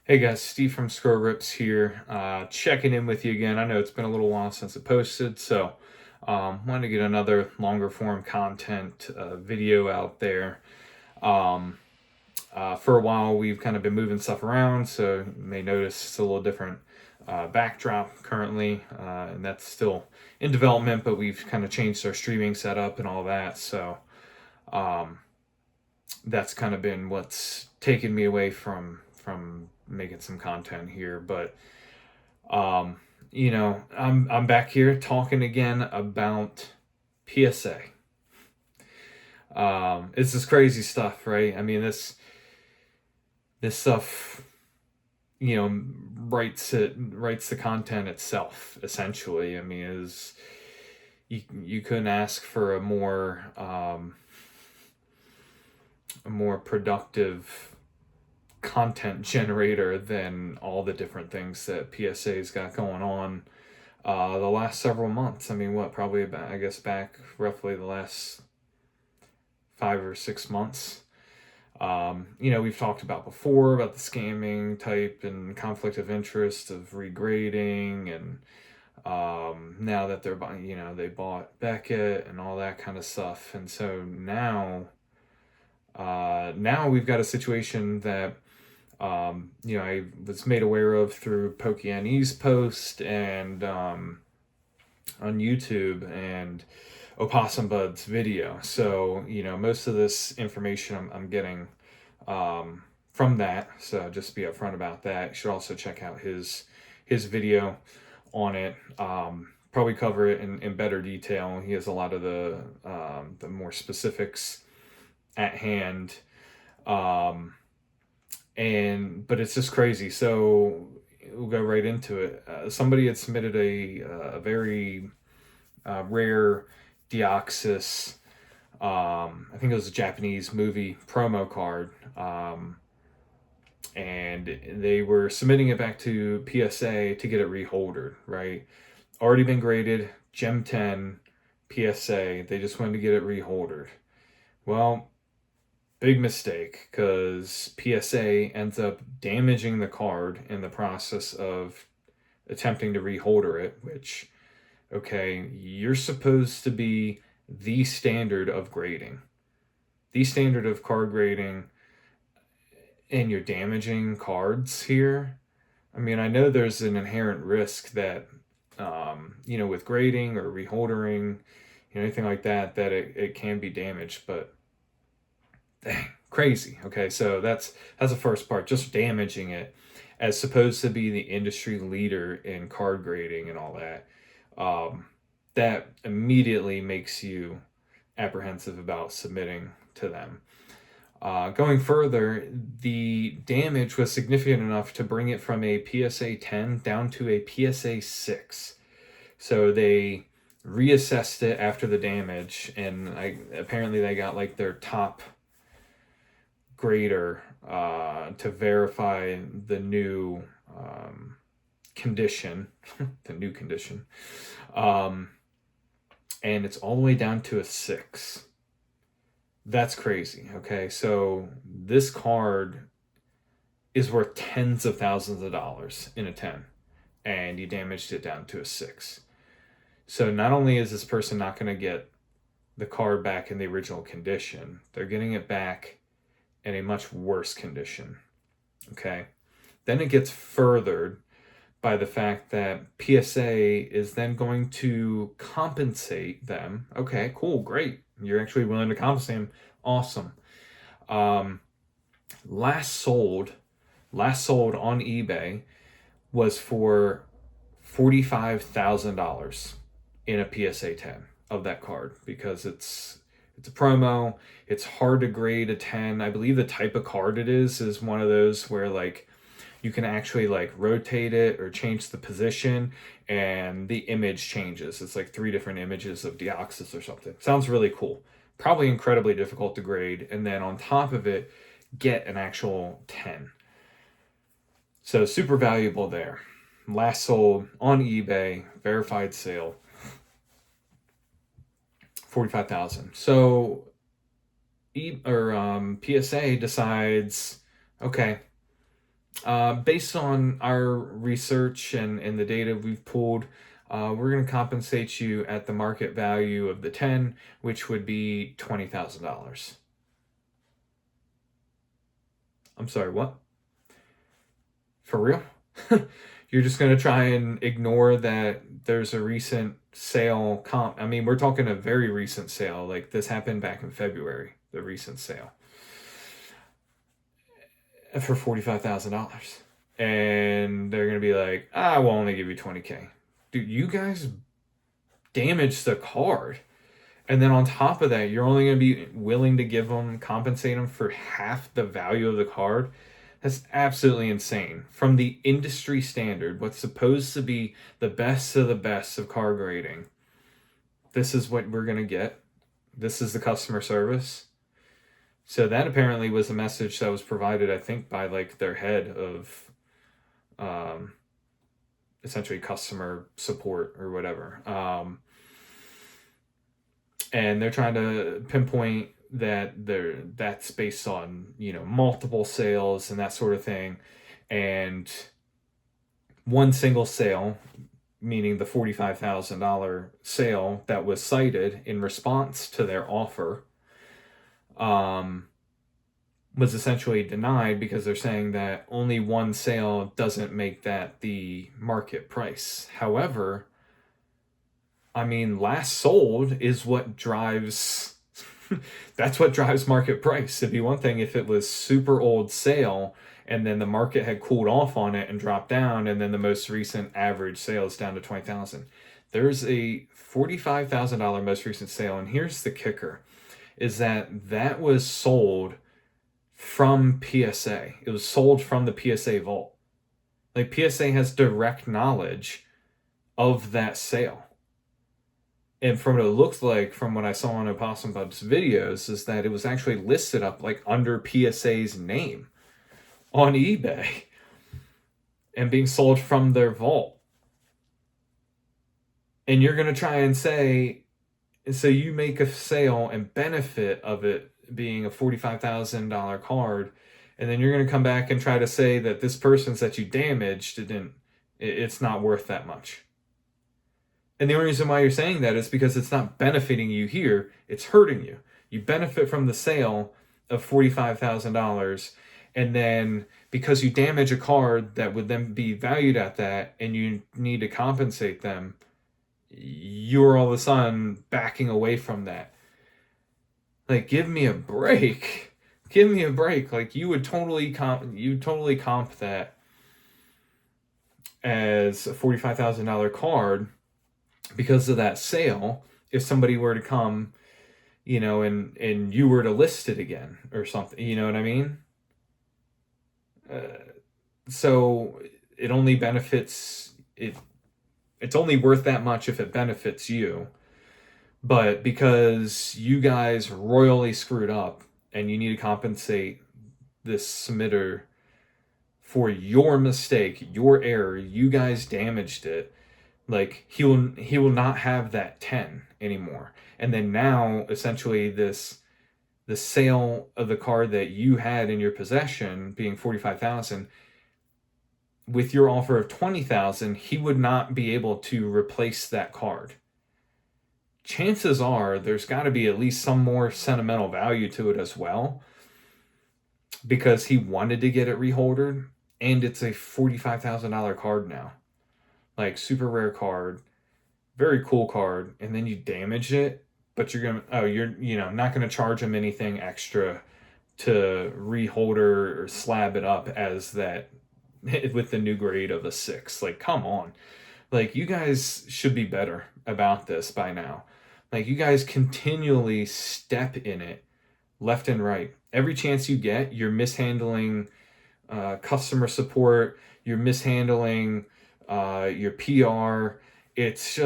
Hey guys, Steve from Scrow here, checking in with you again. I know it's been a little while since I posted, so wanted to get another longer form content video out there. Um, for a while, we've kind of been moving stuff around, so you may notice it's a little different backdrop currently, and that's still in development, but we've kind of changed our streaming setup and all that, so um, that's kind of been what's taken me away from making some content here. But um I'm back here talking again about PSA. It's this crazy stuff, right? I mean, this stuff, writes the content itself, essentially. I mean, is you couldn't ask for a more productive content generator than all the different things that PSA's got going on the last several months. I mean, what, probably about, I guess, back roughly the last 5 or 6 months. We've talked about before about the scamming type and conflict of interest of regrading, and now that they're buying, they bought Beckett and all that kind of stuff. And so now we've got a situation that I was made aware of through Pokemon's post and on YouTube and Opossum Bud's video. So, most of this information I'm getting from that. So just be upfront about that. You should also check out his video on it. Probably cover it in better detail. He has a lot of the more specifics at hand. But it's just crazy. So we'll go right into it. Somebody had submitted a very rare Deoxys. I think it was a Japanese movie promo card. And they were submitting it back to PSA to get it reholdered, right? Already been graded, Gem 10, PSA. They just wanted to get it reholdered. Well, big mistake, because PSA ends up damaging the card in the process of attempting to reholder it, which, okay, you're supposed to be the standard of grading, the standard of card grading, and you're damaging cards here. I mean, I know there's an inherent risk that, with grading or reholdering, anything like that, that it can be damaged, but dang, crazy. Okay, so that's the first part, just damaging it, as supposed to be the industry leader in card grading and all that. That immediately makes you apprehensive about submitting to them. Going further, the damage was significant enough to bring it from a PSA 10 down to a PSA 6. So they reassessed it after the damage, and apparently they got like their top grader to verify the new condition, the new condition, and it's all the way down to a 6. That's crazy. Okay, so this card is worth tens of thousands of dollars in a 10, and you damaged it down to a 6. So not only is this person not going to get the card back in the original condition, they're getting it back in a much worse condition. Okay, then it gets furthered by the fact that PSA is then going to compensate them. Okay, cool, great. You're actually willing to compensate them. Awesome. Last sold on eBay was for $45,000 in a PSA 10 of that card, because it's a promo. It's hard to grade a 10. I believe the type of card it is one of those where like you can actually like rotate it or change the position and the image changes. It's like 3 different images of Deoxys or something. Sounds really cool. Probably incredibly difficult to grade. And then on top of it, get an actual 10. So super valuable there. Last sold on eBay, verified sale, 45,000. So PSA decides, okay, Based on our research and the data we've pulled, we're going to compensate you at the market value of the 10, which would be $20,000. I'm sorry, what? For real? You're just going to try and ignore that there's a recent sale comp. I mean, we're talking a very recent sale. Like this happened back in February, the recent sale for $45,000. And they're going to be like, I will only give you 20K. Dude, you guys damaged the card. And then on top of that, you're only going to be willing to compensate them for half the value of the card. That's absolutely insane. From the industry standard, what's supposed to be the best of the best of card grading, this is what we're going to get. This is the customer service. So that apparently was the message that was provided, I think, by like their head of essentially customer support or whatever. And they're trying to pinpoint that's based on, you know, multiple sales and that sort of thing. And one single sale, meaning the $45,000 sale that was cited in response to their offer, was essentially denied because they're saying that only one sale doesn't make that the market price. However, I mean, last sold is what drives that's what drives market price. It'd be one thing if it was super old sale and then the market had cooled off on it and dropped down, and then the most recent average sale is down to 20,000. There's a $45,000 most recent sale, and here's the kicker, is that was sold from PSA. It was sold from the PSA vault. Like PSA has direct knowledge of that sale. And from what it looks like, from what I saw on Opossum Bub's videos, is that it was actually listed up like under PSA's name on eBay and being sold from their vault. And you're going to try and say, so you make a sale and benefit of it being a $45,000 card, and then you're going to come back and try to say that this person's that you damaged it's not worth that much. And the only reason why you're saying that is because it's not benefiting you here, it's hurting you. You benefit from the sale of $45,000, and then because you damage a card that would then be valued at that and you need to compensate them, you're all of a sudden backing away from that. Like, give me a break. Give me a break. Like, you would totally comp that as a $45,000 card because of that sale if somebody were to come, you know, and you were to list it again or something, you know what I mean? So it only benefits it. It's only worth that much if it benefits you. But because you guys royally screwed up and you need to compensate this submitter for your mistake, your error, you guys damaged it. Like he will not have that 10 anymore. And then now essentially the sale of the card that you had in your possession being 45,000, with your offer of 20,000, he would not be able to replace that card. Chances are there's got to be at least some more sentimental value to it as well, because he wanted to get it reholdered, and it's a $45,000 card now. Like, super rare card, very cool card, and then you damage it, but you're not gonna charge him anything extra to reholder or slab it up as that with the new grade of a 6. Like, come on. Like, you guys should be better about this by now. Like, you guys continually step in it left and right. Every chance you get, you're mishandling customer support, you're mishandling your PR. It's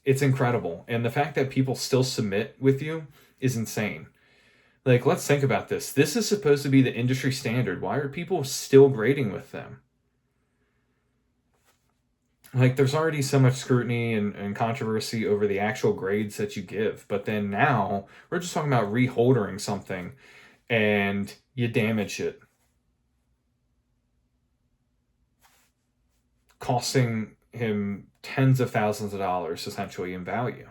incredible. And the fact that people still submit with you is insane. Like, let's think about this. This is supposed to be the industry standard. Why are people still grading with them? Like, there's already so much scrutiny and controversy over the actual grades that you give. But then now, we're just talking about reholdering something, and you damage it. costing him tens of thousands of dollars essentially in value.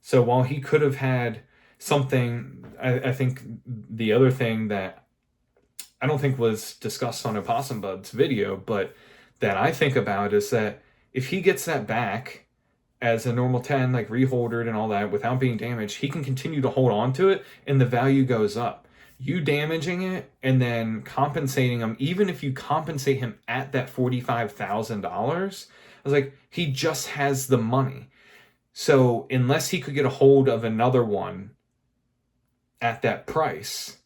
So while he could have had something, I think the other thing that I don't think was discussed on Opossum Bud's video, but that I think about is that if he gets that back as a normal 10, like reholdered and all that, without being damaged, he can continue to hold on to it and the value goes up. You damaging it and then compensating him, even if you compensate him at that $45,000, I was like, he just has the money. So unless he could get a hold of another one at that price,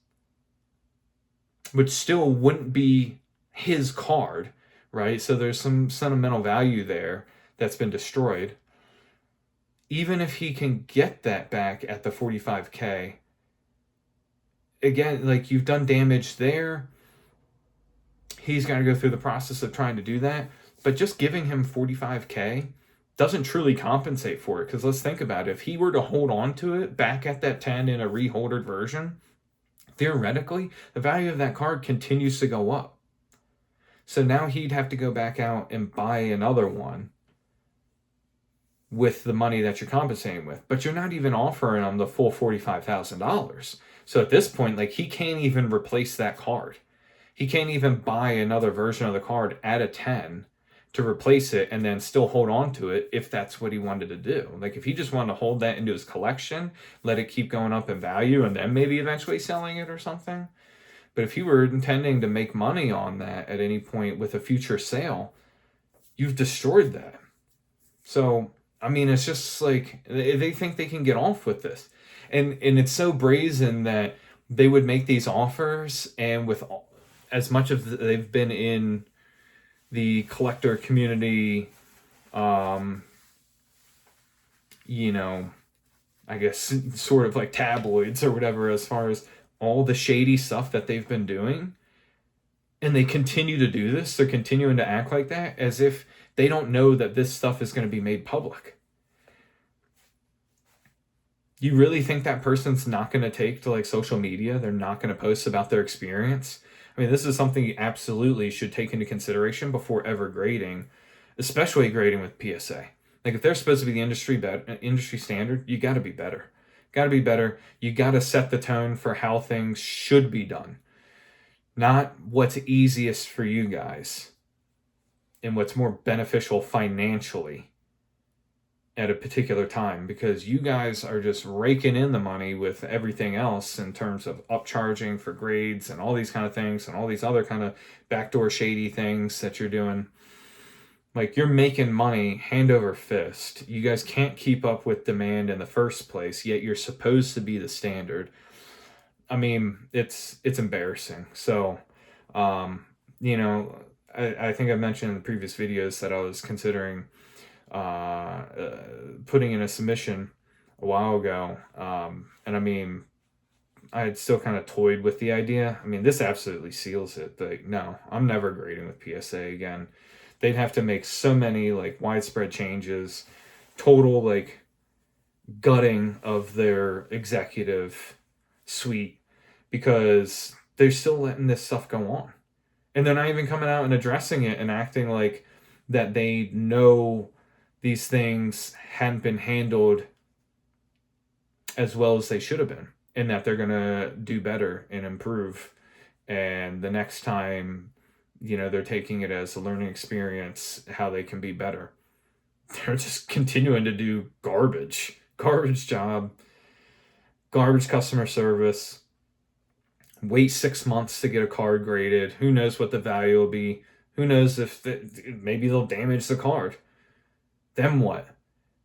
which still wouldn't be his card, right? So there's some sentimental value there that's been destroyed. Even if he can get that back at the 45K, again, like, you've done damage there. He's got to go through the process of trying to do that. But just giving him 45K doesn't truly compensate for it. Because let's think about it. If he were to hold on to it back at that 10 in a reholdered version, theoretically, the value of that card continues to go up. So now he'd have to go back out and buy another one with the money that you're compensating with. But you're not even offering him the full $45,000. So at this point, like, he can't even replace that card. He can't even buy another version of the card at a 10 to replace it and then still hold on to it if that's what he wanted to do. Like, if he just wanted to hold that into his collection, let it keep going up in value, and then maybe eventually selling it or something. But if you were intending to make money on that at any point with a future sale, you've destroyed that. So, I mean, it's just like, they think they can get off with this. And it's so brazen that they would make these offers, and with as much of they've been in the collector community, you know, I guess sort of like tabloids or whatever, as far as all the shady stuff that they've been doing. And they continue to do this. They're continuing to act like that as if they don't know that this stuff is going to be made public. You really think that person's not going to take to like social media? They're not going to post about their experience? I mean, this is something you absolutely should take into consideration before ever grading, especially grading with PSA. Like, if they're supposed to be the industry standard, you got to be better. Got to be better. You got to set the tone for how things should be done, not what's easiest for you guys and what's more beneficial financially at a particular time, because you guys are just raking in the money with everything else in terms of upcharging for grades and all these kind of things and all these other kind of backdoor shady things that you're doing. Like, you're making money hand over fist. You guys can't keep up with demand in the first place, yet you're supposed to be the standard. I mean, it's embarrassing. So, you know, I think I mentioned in the previous videos that I was considering putting in a submission a while ago. And I mean, I had still kind of toyed with the idea. I mean, this absolutely seals it. Like, no, I'm never grading with PSA again. They'd have to make so many like widespread changes, total like gutting of their executive suite, because they're still letting this stuff go on. And they're not even coming out and addressing it and acting like that they know these things hadn't been handled as well as they should have been, and that they're going to do better and improve. And the next time, you know, they're taking it as a learning experience, how they can be better. They're just continuing to do garbage job, garbage customer service, wait 6 months to get a card graded. Who knows what the value will be? Who knows if maybe they'll damage the card. Then what?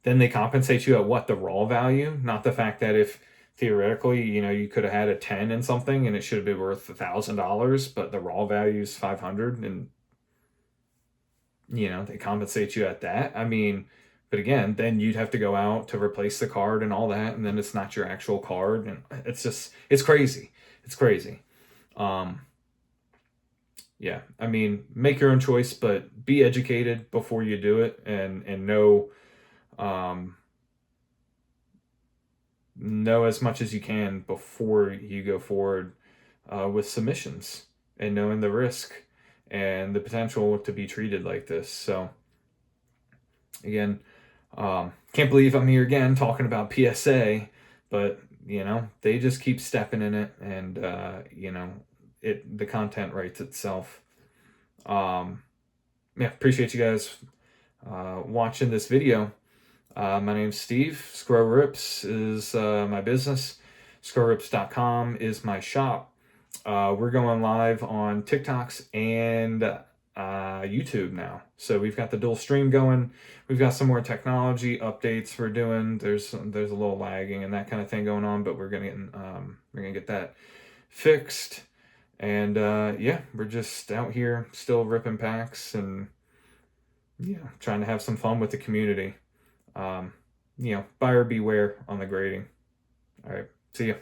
Then they compensate you at what? The raw value? Not the fact that if theoretically, you know, you could have had a 10 in something and it should have been worth $1,000, but the raw value is 500, and, you know, they compensate you at that. I mean, but again, then you'd have to go out to replace the card and all that, and then it's not your actual card, and it's just, it's crazy. It's crazy. Yeah, I mean, make your own choice, but be educated before you do it, and know as much as you can before you go forward with submissions, and knowing the risk and the potential to be treated like this. So again, can't believe I'm here again talking about PSA, but they just keep stepping in it, and the content writes itself. Yeah, appreciate you guys watching this video. My name's Steve. Scrow Rips is my business. Scrowrips.com is my shop. We're going live on TikToks and YouTube now. So we've got the dual stream going. We've got some more technology updates we're doing. There's a little lagging and that kind of thing going on, but we're gonna get that fixed. And yeah, we're just out here still ripping packs and trying to have some fun with the community. Buyer beware on the grading. All right, see ya.